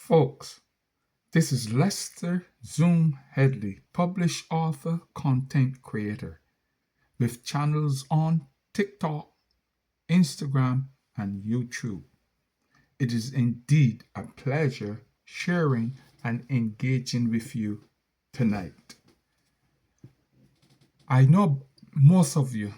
Folks, this is Lester Zoom Headley, published author, content creator, with channels on TikTok, Instagram, and YouTube. It is indeed a pleasure sharing and engaging with you tonight. I know most of you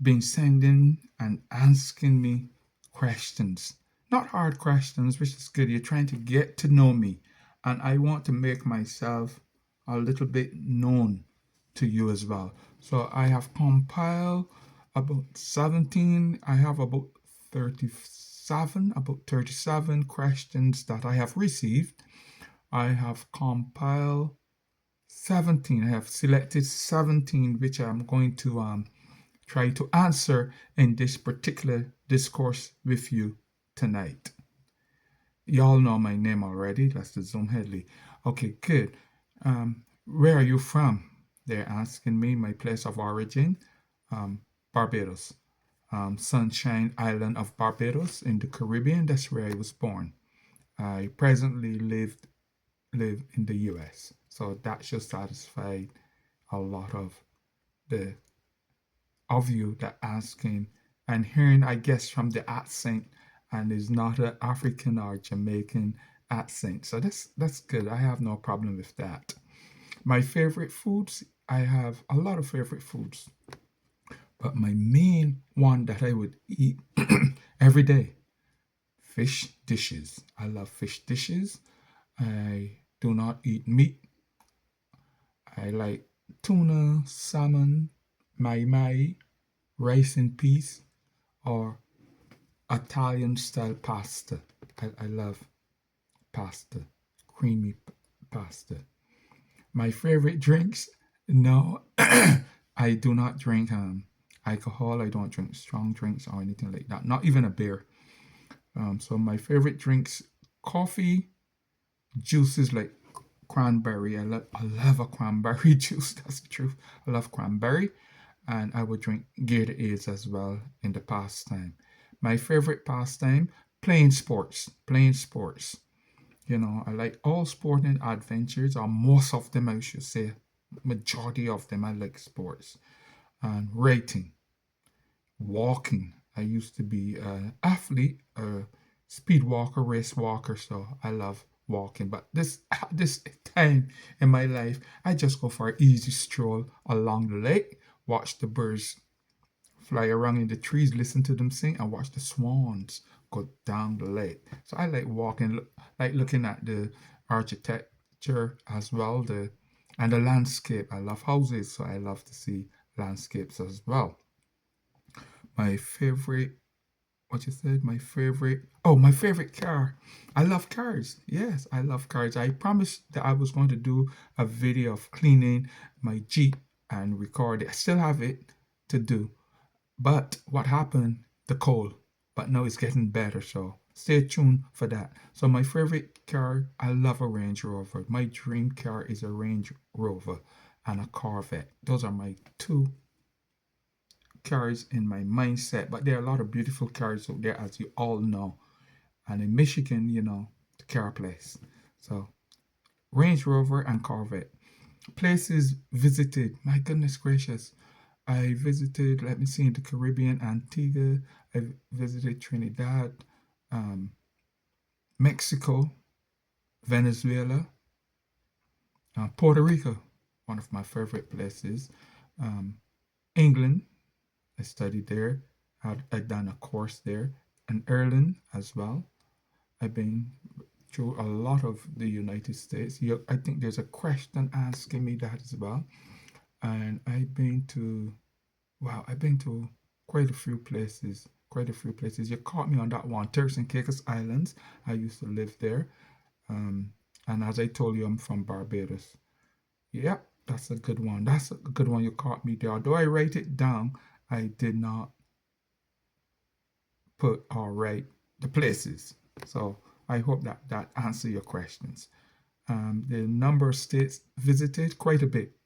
been sending and asking me questions. Not hard questions, which is good. You're trying to get to know me, and I want to make myself a little bit known to you as well. So I have compiled about 17, I have about 37 questions that I have received. I have compiled 17. I have selected 17, which I'm going to try to answer in this particular discourse with you tonight. Y'all know my name already. Lester Zoom Headley. Okay, good. Where are you from? They're asking me my place of origin. Barbados. Sunshine Island of Barbados in the Caribbean. That's where I was born. I presently live in the US. So that should satisfy a lot the of you that asking and hearing, I guess, from the accent, and is not an African or Jamaican accent. So that's good. I have no problem with that. My favorite foods, I have a lot of favorite foods, but my main one that I would eat every day, fish dishes. I love fish dishes. I do not eat meat. I like tuna, salmon, mai, rice and peas, or Italian style pasta. I love pasta, creamy pasta. My favorite drinks? No, I do not drink alcohol. I don't drink strong drinks or anything like that. Not even a beer. So my favorite drinks: coffee, juices like cranberry. I love a cranberry juice. That's the truth. I love cranberry, and I would drink Gatorades as well in the pastime. My favorite pastime: playing sports. Playing sports. I like all sporting adventures, or most of them, I should say. Majority of them, I like sports. And writing, walking. I used to be an athlete, a speed walker, race walker, so I love walking. But this time in my life, I just go for an easy stroll along the lake, watch the birds fly around in the trees, listen to them sing, and watch the swans go down the lake. So I like walking, like looking at the architecture as well, and the landscape. I love houses, so I love to see landscapes as well. My favorite, what you said, my favorite car. I love cars. Yes, I love cars. I promised that I was going to do a video of cleaning my Jeep and record it. I still have it to do. But what happened? The cold. But now it's getting better, so stay tuned for that. So my favorite car, I love a Range Rover. My dream car is a Range Rover and a Corvette. Those are my two cars in my mindset. But there are a lot of beautiful cars out there, as you all know. And in Michigan, the car place. So Range Rover and Corvette. Places visited. My goodness gracious. I visited, let me see, in the Caribbean, Antigua. I visited Trinidad, Mexico, Venezuela, Puerto Rico, one of my favorite places. England, I studied there. I'd done a course there. And Ireland as well. I've been through a lot of the United States. I think there's a question asking me that as well. And I've been to quite a few places. Quite a few places. You caught me on that one. Turks and Caicos Islands. I used to live there. And as I told you, I'm from Barbados. Yeah, that's a good one. That's a good one. You caught me there. Although I write it down, I did not put or write the places. So I hope that answer your questions. The number of states visited, quite a bit.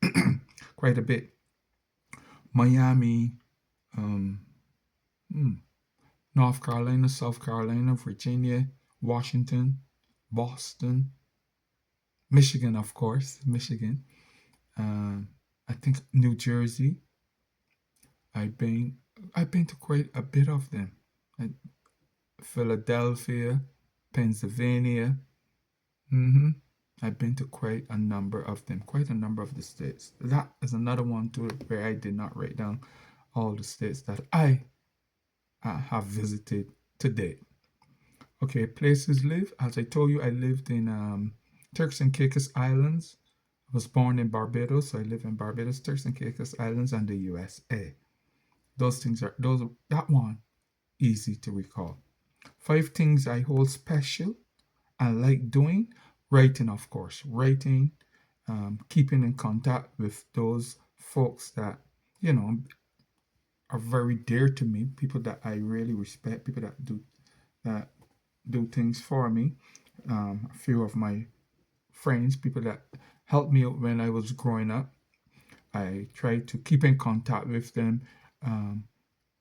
Quite a bit. Miami, um, North Carolina, South Carolina, Virginia, Washington, Boston, Michigan, of course, Michigan. I think New Jersey. I've been I've been to quite a bit of them. Uh, Philadelphia, Pennsylvania. hmm I've been to quite a number of them, quite a number of the states. That is another one too where I did not write down all the states that I have visited to date. Okay, places live. As I told you, I lived in Turks and Caicos Islands. I was born in Barbados, so I live in Barbados, Turks and Caicos Islands, and the USA. That one easy to recall. 5 things I hold special and like doing. Writing, of course, writing, keeping in contact with those folks that you know are very dear to me, people that I really respect, people that do things for me. A few of my friends, people that helped me out when I was growing up. I try to keep in contact with them um,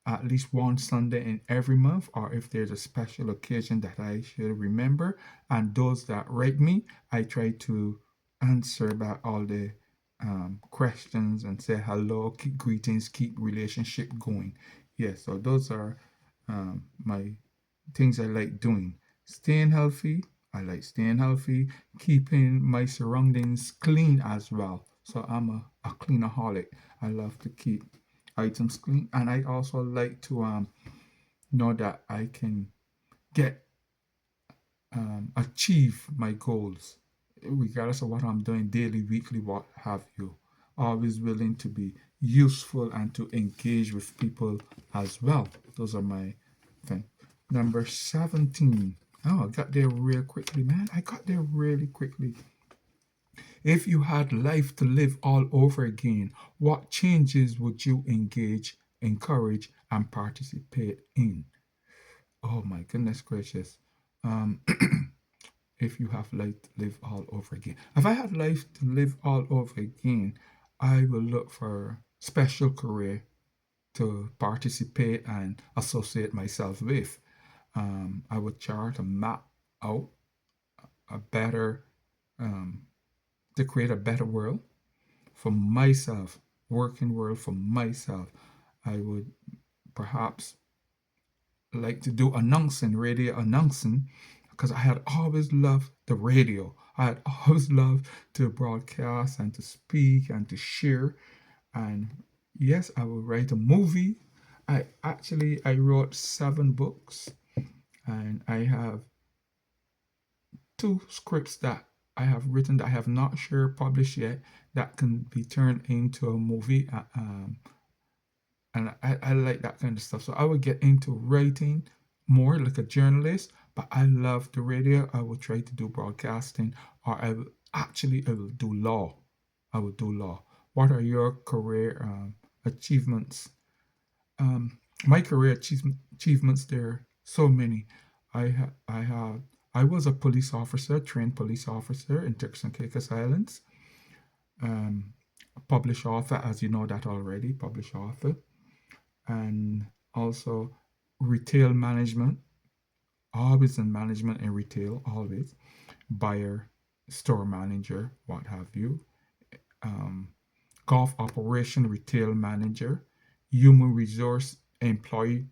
at least one Sunday in every month, or if there's a special occasion that I should remember. And those that write me, I try to answer back all the questions and say hello, keep greetings, keep relationship going. Yes, so those are my things I like doing. Staying healthy, I like staying healthy, keeping my surroundings clean as well. So I'm a cleanaholic. I love to keep items clean, and I also like to know that I can get achieve my goals regardless of what I'm doing daily, weekly, what have you. Always willing to be useful and to engage with people as well. Those are my thing. Number 17. Oh, I got there real quickly, man. I got there really quickly. If you had life to live all over again, what changes would you engage, encourage, and participate in? Oh my goodness gracious. Um, if you have life to live all over again. If I had life to live all over again, I will look for special career to participate and associate myself with. I would chart and map out a better, um, to create a better world for myself, working world for myself. I would perhaps like to do announcing, radio announcing, because I had always loved the radio. I had always loved to broadcast and to speak and to share. And yes, I would write a movie. I wrote 7 books, and I have 2 scripts that I have written that I have not sure published yet that can be turned into a movie. And I like that kind of stuff. So I would get into writing more like a journalist, but I love the radio. I would try to do broadcasting, or I will do law. I would do law. What are your career achievements? My career achievements, there are so many. I was a police officer, trained police officer in Turks and Caicos Islands. Um, Published author, as you know that already, published author, and also retail management, always in management and retail, always buyer, store manager, what have you, um, golf operation retail manager, human resource employee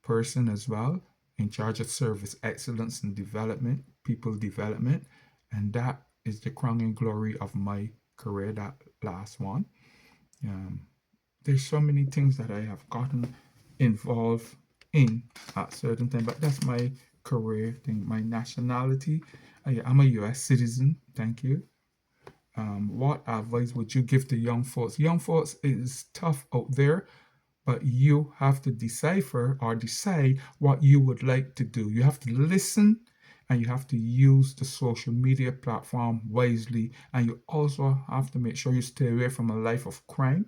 person as well, in charge of service excellence and development, people development, and that is the crowning glory of my career, that last one. Um, there's so many things that I have gotten involved in at certain time, but that's my career thing. My nationality, I'm a U.S. citizen. Thank you. What advice would you give to young folks? Young folks, it is tough out there, but you have to decipher or decide what you would like to do. You have to listen, and you have to use the social media platform wisely, and you also have to make sure you stay away from a life of crime,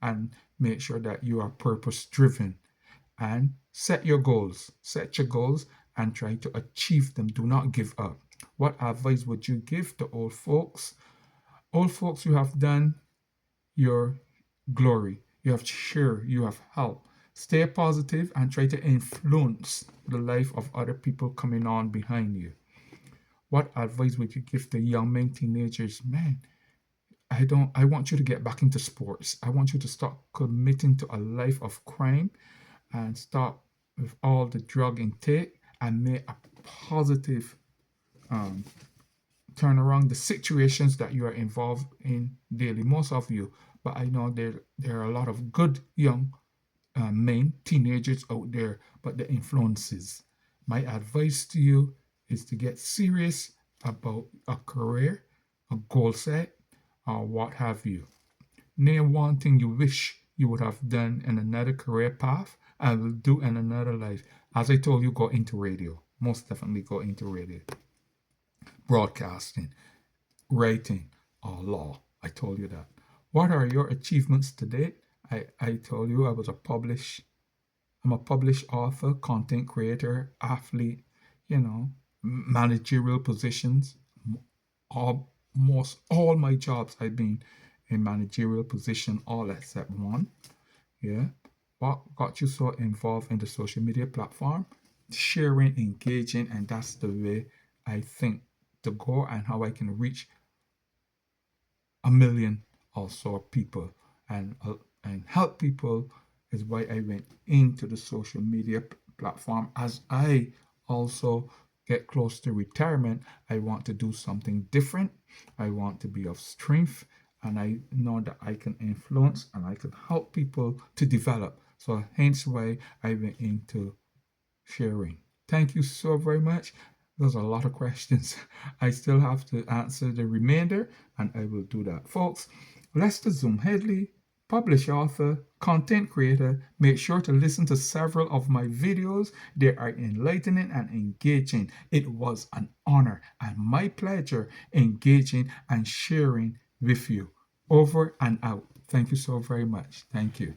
and make sure that you are purpose driven, and set your goals and try to achieve them. Do not give up. What advice would you give to old folks? Old folks, you have done your glory, you have shared, you have helped. Stay positive and try to influence the life of other people coming on behind you. What advice would you give the young men, teenagers? Man, I want you to get back into sports. I want you to start committing to a life of crime and start with all the drug intake and make a positive um, turn around the situations that you are involved in daily. Most of you, but I know there are a lot of good young men, teenagers out there, but the influences. My advice to you is to get serious about a career, a goal set, or what have you. Name one thing you wish you would have done in another career path and will do in another life. As I told you, go into radio. Most definitely go into radio, broadcasting, writing, or law. I told you that. What are your achievements to date? I told you I'm a published author, content creator, athlete, managerial positions. Almost all my jobs I've been in managerial position, all except one. Yeah. What got you so involved in the social media platform? Sharing, engaging, and that's the way I think to go and how I can reach a million or so people and help people is why I went into the social media platform. As I also get close to retirement, I want to do something different. I want to be of strength, and I know that I can influence and I can help people to develop. So hence why I went into sharing. Thank you so very much. There's a lot of questions. I still have to answer the remainder, and I will do that. Folks, Lester Zoom Headley, published author, content creator. Make sure to listen to several of my videos. They are enlightening and engaging. It was an honor and my pleasure engaging and sharing with you. Over and out. Thank you so very much. Thank you.